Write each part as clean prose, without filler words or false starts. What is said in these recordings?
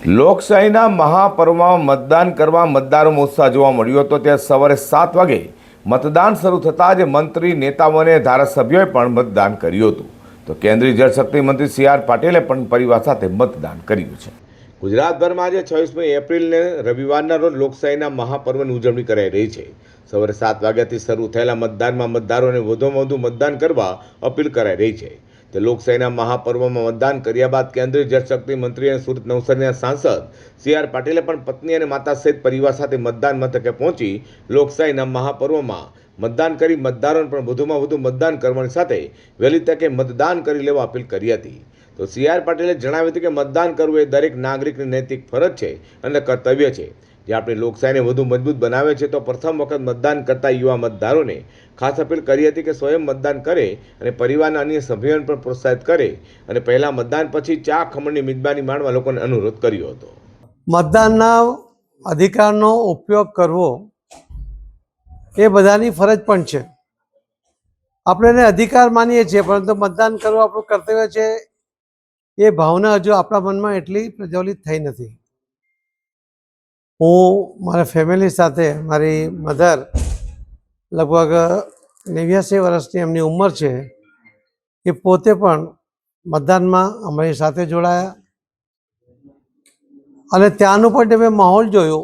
લોકશાહીના મહાપર્વમાં મતદાન કરવા મતદારોમાં ઉત્સાહ જોવા મળ્યો હતો। ત્યાં સવારે 7 વાગે મતદાન શરૂ થતાં જ મંત્રી, નેતાઓ અને ધારાસભ્યોએ પણ મતદાન કર્યું હતું। તો કેન્દ્રીય જળશક્તિ મંત્રી સી.આર. પાટીલે પણ પરિવાર સાથે મતદાન કર્યું છે। ગુજરાતભરમાં આજે 26મી એપ્રિલને રવિવારના રોજ લોકશાહીના મહાપર્વની ઉજવણી કરાઈ રહી છે। સવારે 7 વાગ્યાથી શરૂ થયેલા મતદાનમાં મતદારોને વધુમાં વધુ મતદાન કરવા અપીલ કરાઈ રહી છે। તે લોકશાહીના મહાપર્વમાં મતદાન કર્યા બાદ કેન્દ્રીય જળશક્તિ મંત્રી અને સુરત નવસારીના સાંસદ સી.આર. પાટીલે પણ પત્ની અને માતા સહિત પરિવાર સાથે મતદાન મથકે પહોંચી લોકશાહીના મહાપર્વમાં મતદાન કરી મતદારોને પણ વધુમાં વધુ મતદાન કરવાની સાથે વહેલી તકે મતદાન કરી લેવા અપીલ કરી હતી। તો સી.આર. પાટીલે જણાવ્યું હતું કે મતદાન કરવું એ દરેક નાગરિકની નૈતિક ફરજ છે અને કર્તવ્ય છે, જે આપણી લોકશાહીને વધુ મજબૂત બનાવે છે। તો પ્રથમ વખત મતદાન કરતા યુવા મતદારોને ખાસ અપીલ કરી હતી કે સ્વયં મતદાન કરે અને પરિવારના અન્ય સભ્યોને પણ પ્રોત્સાહિત કરે અને પહેલા મતદાન પછી ચા ખમણની મિજબાની માણવા લોકોને અનુરોધ કર્યો હતો। મતદાનના અધિકારનો ઉપયોગ કરવો એ બધાની ફરજ પણ છે। આપણે એને અધિકાર માનીએ છીએ, પરંતુ મતદાન કરવું આપણું કર્તવ્ય છે એ ભાવના હજુ આપણા મનમાં એટલી પ્રજ્વલિત થઈ નથી। હું મારા ફેમિલી સાથે, મારી મધર લગભગ 89 વર્ષની એમની ઉંમર છે, એ પોતે પણ મતદાનમાં અમારી સાથે જોડાયા અને ત્યાંનું પણ મેં માહોલ જોયો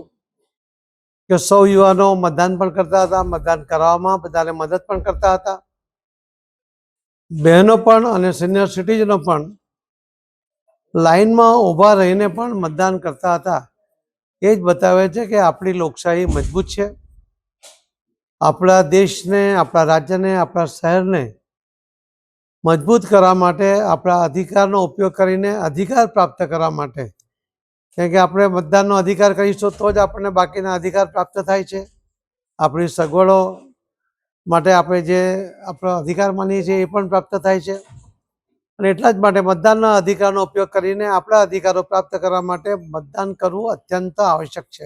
કે સૌ યુવાનો મતદાન પણ કરતા હતા, મતદાન કરવામાં બધાને મદદ પણ કરતા હતા। બહેનો પણ અને સિનિયર સિટીઝનો પણ લાઈનમાં ઊભા રહીને પણ મતદાન કરતા હતા। એ જ બતાવે છે કે આપણી લોકશાહી મજબૂત છે। આપણા દેશને, આપણા રાજ્યને, આપણા શહેરને મજબૂત કરવા માટે આપણા અધિકારનો ઉપયોગ કરીને અધિકાર પ્રાપ્ત કરવા માટે, કેમ કે આપણે મતદાનનો અધિકાર કરીશું તો જ આપણને બાકીના અધિકાર પ્રાપ્ત થાય છે। આપણી સગવડો માટે આપણે જે આપણો અધિકાર માનીએ છીએ એ પણ પ્રાપ્ત થાય છે અને એટલા જ માટે મતદાનના અધિકારનો ઉપયોગ કરીને આપણા અધિકારો પ્રાપ્ત કરવા માટે મતદાન કરવું અત્યંત આવશ્યક છે।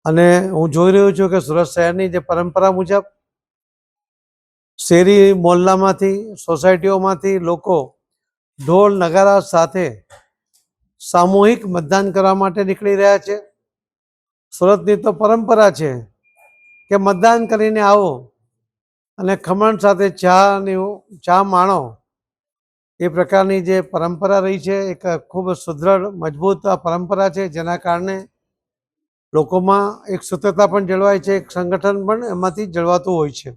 અને હું જોઈ રહ્યો છું કે સુરત શહેરની જે પરંપરા મુજબ શેરી મોહલ્લામાંથી, સોસાયટીઓમાંથી લોકો ઢોલ નગારા સાથે સામૂહિક મતદાન કરવા માટે નીકળી રહ્યા છે। સુરતની તો પરંપરા છે કે મતદાન કરીને આવો અને ખમણ સાથે ચા માણો। એ પ્રકારની જે પરંપરા રહી છે, એક ખૂબ સુદૃઢ, મજબૂત પરંપરા છે, જેના કારણે લોકોમાં એક સૂત્રતા પણ જળવાય છે, એક સંગઠન પણ એમાંથી જળવાતું હોય છે।